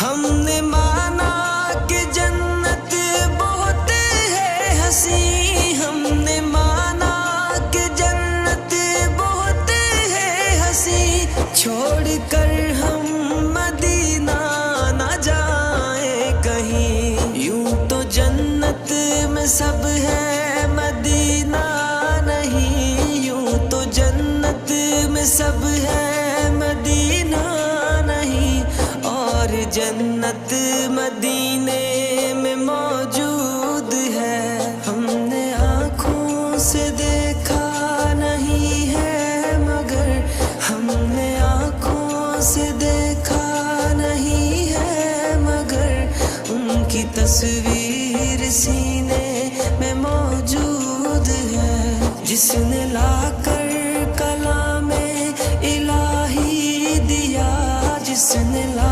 ہم نے مانا کہ جنت بہت ہے حسین، ہم نے مانا کہ جنت بہت ہے حسین، چھوڑ کر ہم مدینہ نہ جائیں کہیں، یوں تو جنت میں سب ہے مدینہ نہیں، یوں تو جنت میں سب ہے مدینہ نہیں، اور جنت مدینے میں موجود ہے، ہم نے آنکھوں سے دیکھا نہیں ہے مگر، ہم نے آنکھوں سے دیکھا نہیں ہے مگر، ان کی تصویر سینے میں موجود ہے، جس نے لا کر